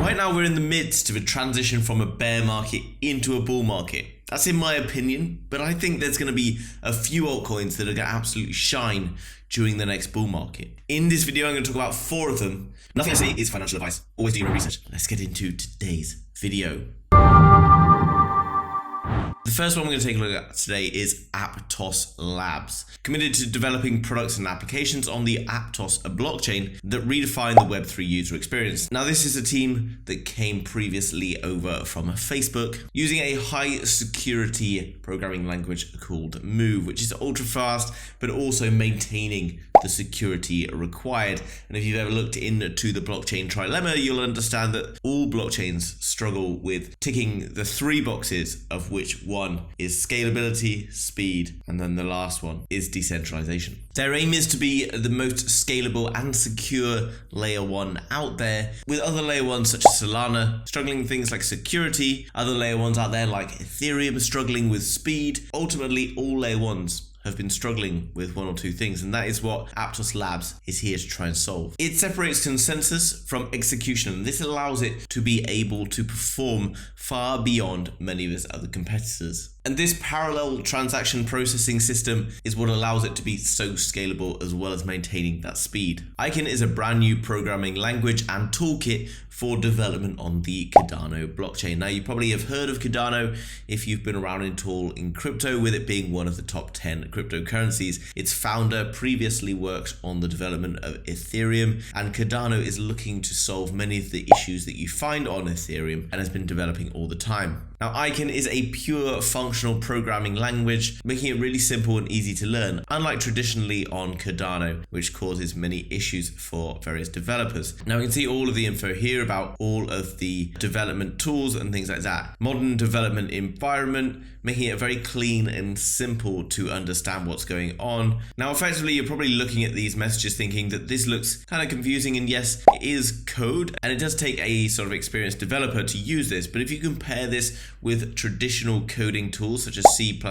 Right now we're in the midst of a transition from a bear market into a bull market. That's in my opinion, but I think there's going to be a few altcoins that are going to absolutely shine during the next bull market. In this video, I'm going to talk about 4 of them. Nothing I say is financial advice. Always do your research. Let's get into today's video. The first one we're going to take a look at today is Aptos Labs, committed to developing products and applications on the Aptos blockchain that redefine the Web3 user experience. Now, this is a team that came previously over from Facebook using a high security programming language called Move, which is ultra fast, but also maintaining the security required. And if you've ever looked into the blockchain trilemma, you'll understand that all blockchains struggle with ticking the 3 boxes, of which one is scalability, speed, and then the last one is decentralization. Their aim is to be the most scalable and secure layer 1 out there, with other layer 1s such as Solana struggling with things like security, other layer 1s out there like Ethereum struggling with speed. Ultimately, all layer 1s have been struggling with 1 or 2 things, and that is what Aptos Labs is here to try and solve. It separates consensus from execution, and this allows it to be able to perform far beyond many of its other competitors. And this parallel transaction processing system is what allows it to be so scalable as well as maintaining that speed. Aiken is a brand new programming language and toolkit for development on the Cardano blockchain. Now, you probably have heard of Cardano if you've been around at all in crypto, with it being one of the top 10 cryptocurrencies. Its founder previously worked on the development of Ethereum, and Cardano is looking to solve many of the issues that you find on Ethereum and has been developing all the time. Now, Aiken is a pure functional programming language, making it really simple and easy to learn, unlike traditionally on Cardano, which causes many issues for various developers. Now, we can see all of the info here about all of the development tools and things like that. Modern development environment, making it very clean and simple to understand what's going on. Now, effectively, you're probably looking at these messages thinking that this looks kind of confusing, and yes, it is code, and it does take a sort of experienced developer to use this, but if you compare this with traditional coding tools such as C++,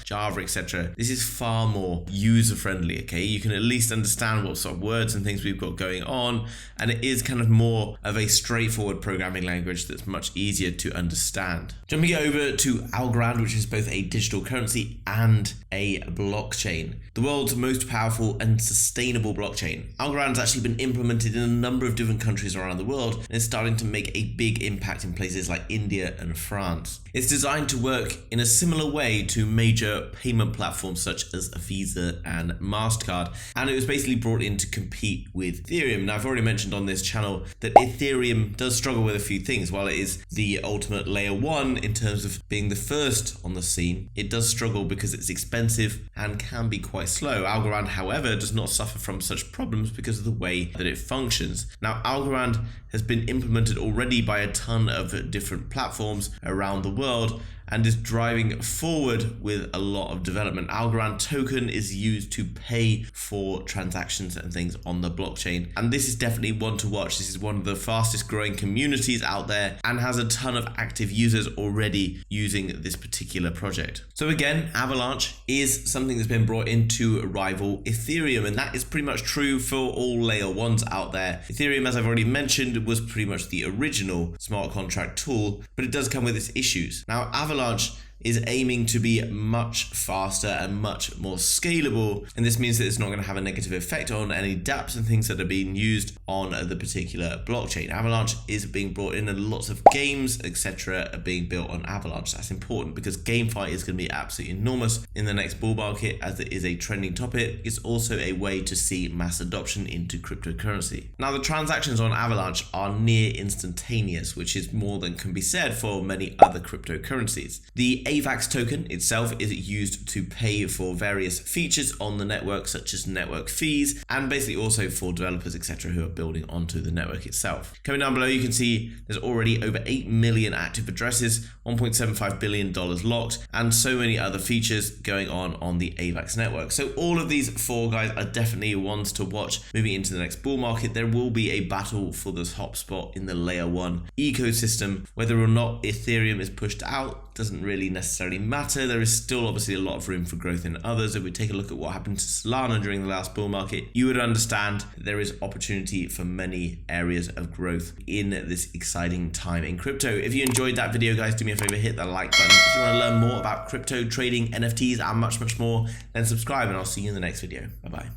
Java, etc., this is far more user-friendly, okay? You can at least understand what sort of words and things we've got going on, and it is kind of more of a straightforward programming language that's much easier to understand. Jumping over to Algorand, which is both a digital currency and a blockchain, the world's most powerful and sustainable blockchain. Algorand's actually been implemented in a number of different countries around the world and is starting to make a big impact in places like India and France. It's designed to work in a similar way to major payment platforms such as Visa and MasterCard, and it was basically brought in to compete with Ethereum. Now, I've already mentioned on this channel that Ethereum does struggle with a few things. While it is the ultimate layer 1 in terms of being the first on the scene, it does struggle because it's expensive and can be quite slow. Algorand, however, does not suffer from such problems because of the way that it functions. Now, Algorand has been implemented already by a ton of different platforms around the world and is driving forward with a lot of development. Algorand token is used to pay for transactions and things on the blockchain, and this is definitely one to watch. This is one of the fastest growing communities out there and has a ton of active users already using this particular project. So again, Avalanche is something that's been brought in to rival Ethereum, and that is pretty much true for all layer 1s out there. Ethereum, as I've already mentioned, was pretty much the original smart contract tool, but it does come with its issues. Now, Avalanche is aiming to be much faster and much more scalable, and this means that it's not going to have a negative effect on any dApps and things that are being used on the particular blockchain. Avalanche is being brought in, and lots of games, etc., are being built on Avalanche. That's important because GameFi is going to be absolutely enormous in the next bull market, as it is a trending topic. It's also a way to see mass adoption into cryptocurrency. Now, the transactions on Avalanche are near instantaneous, which is more than can be said for many other cryptocurrencies. The AVAX token itself is used to pay for various features on the network, such as network fees, and basically also for developers, etc., who are building onto the network itself. Coming down below, you can see there's already over 8 million active addresses, $1.75 billion locked, and so many other features going on the AVAX network. So all of these 4 guys are definitely ones to watch moving into the next bull market. There will be a battle for the top spot in the layer 1 ecosystem. Whether or not Ethereum is pushed out doesn't really necessarily matter. There is still obviously a lot of room for growth in others. If we take a look at what happened to Solana during the last bull market, you would understand there is opportunity for many areas of growth in this exciting time in crypto. If you enjoyed that video, guys, do me a favor, hit that like button. If you want to learn more about crypto trading, NFTs, and much more, then subscribe, and I'll see you in the next video. Bye-bye.